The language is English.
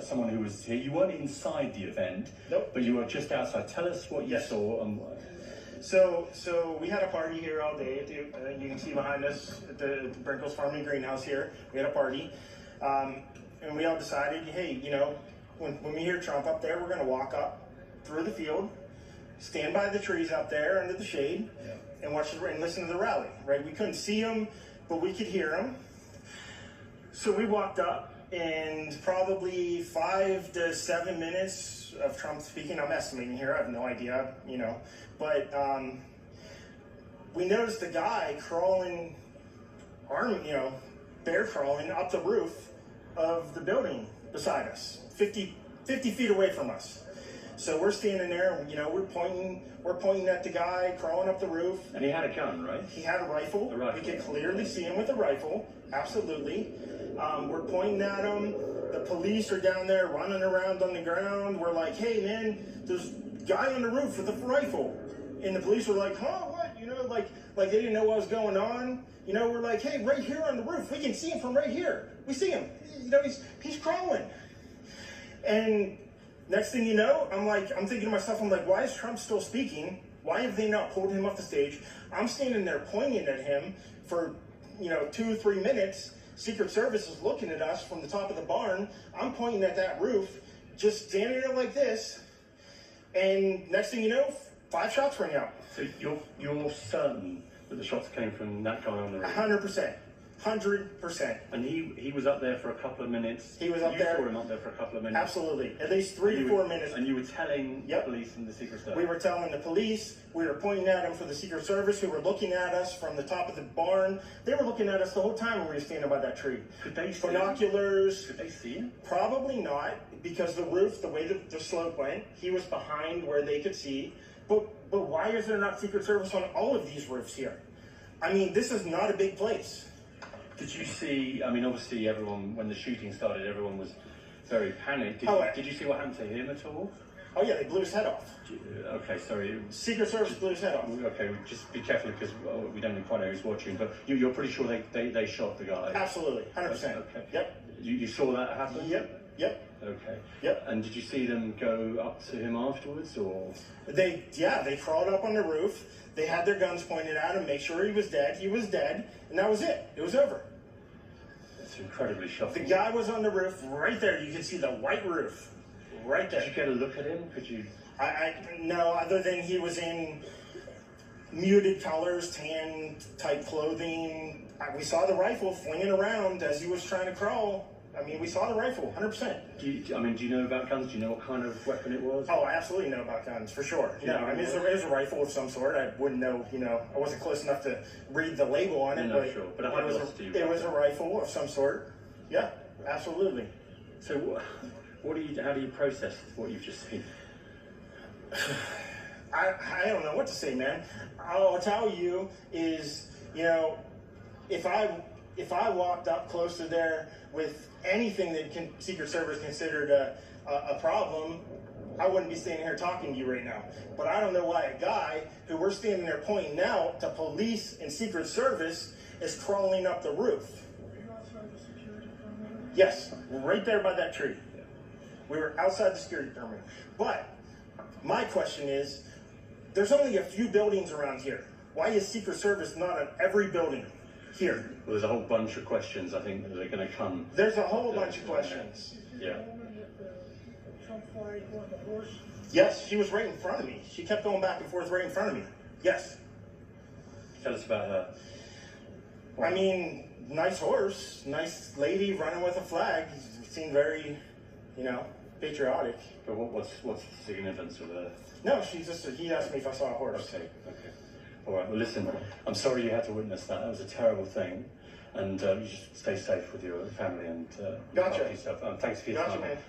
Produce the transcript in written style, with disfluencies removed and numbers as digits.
Someone who was here. You weren't inside the event, Nope. but you were just outside. Tell us what you saw. So we had a party here all day. You can see behind us at the Brinkles Farming Greenhouse here. We had a party, and we all decided, hey, you know, when we hear Trump up there, we're going to walk up through the field, stand by the trees up there under the shade, and watch and listen to the rally. Right? We couldn't see him, but we could hear him. So we walked up. And probably 5 to 7 minutes of Trump speaking, I'm estimating here, I have no idea, you know, but we noticed a guy crawling, bear crawling up the roof of the building beside us, 50 feet away from us. So we're standing there, you know, we're pointing at the guy crawling up the roof. And he had a gun, right? He had a rifle. We could clearly see him with a rifle, absolutely. We're pointing at him. The police are down there running around on the ground. We're like, hey man, there's a guy on the roof with a rifle. And the police were like, huh, what? You know, like they didn't know what was going on. You know, we're like, hey, right here on the roof, we can see him from right here. We see him. You know, he's crawling. And next thing you know, I'm thinking to myself, I'm like, why is Trump still speaking? Why have they not pulled him off the stage? I'm standing there pointing at him for, 2 or 3 minutes. Secret Service is looking at us from the top of the barn. I'm pointing at that roof, just standing there like this. And next thing you know, 5 shots rang out. So you're certain that the shots came from that guy on the roof? 100%. 100%. And he was up there for a couple of minutes. He was up there. You saw him up there for a couple of minutes. Absolutely. At least 3 to 4 minutes. And you were telling the police and the Secret Service? We were telling the police. We were pointing at them for the Secret Service, who were looking at us from the top of the barn. They were looking at us the whole time when we were standing by that tree. Could they see binoculars? Could they see him? Probably not, because the roof, the way the slope went, he was behind where they could see. But why is there not Secret Service on all of these roofs here? I mean, this is not a big place. Did you see, I mean, obviously everyone, when the shooting started, everyone was very panicked. Did you see what happened to him at all? Oh yeah, they blew his head off. Okay, sorry. Secret Service blew his head off. Okay, just be careful because we don't quite know who's watching, but you're pretty sure they shot the guy? Absolutely, 100%. Okay. Yep. You saw that happen? Yep. Okay. Yep. And did you see them go up to him afterwards, or? They crawled up on the roof. They had their guns pointed at him, make sure he was dead. He was dead, and that was it. It was over. It's incredibly shocking. The guy was on the roof right there. You can see the white roof right there. Did you get a look at him? Could you? No, other than he was in muted colors, tan type clothing. We saw the rifle flinging around as he was trying to crawl. I mean, we saw the rifle, 100%. Do you know about guns? Do you know what kind of weapon it was? Oh, I absolutely know about guns, for sure. No, I mean, it was a rifle of some sort. I wouldn't know, I wasn't close enough to read the label on it, but, sure. But it was a rifle of some sort. Yeah, absolutely. So how do you process what you've just seen? I don't know what to say, man. All I'll tell you is, if I walked up close to there with anything that Secret Service considered a problem, I wouldn't be standing here talking to you right now. But I don't know why a guy who we're standing there pointing out to police and Secret Service is crawling up the roof. Were you outside the security perimeter? Yes, right there by that tree. We were outside the security perimeter. But my question is, there's only a few buildings around here. Why is Secret Service not on every building here? Well, there's a whole bunch of questions, I think, that are going to come. There's a whole bunch of questions. Yeah. The Trump flag on the horse? Yes, she was right in front of me. She kept going back and forth right in front of me. Yes. Tell us about her. I mean, nice horse, nice lady running with a flag. Seemed very, patriotic. But what's the significance of her? No, he asked me if I saw a horse. Okay. All right, well, listen, I'm sorry you had to witness that. That was a terrible thing. And you just stay safe with your family and Gotcha. yourself. Thanks for your time. Man.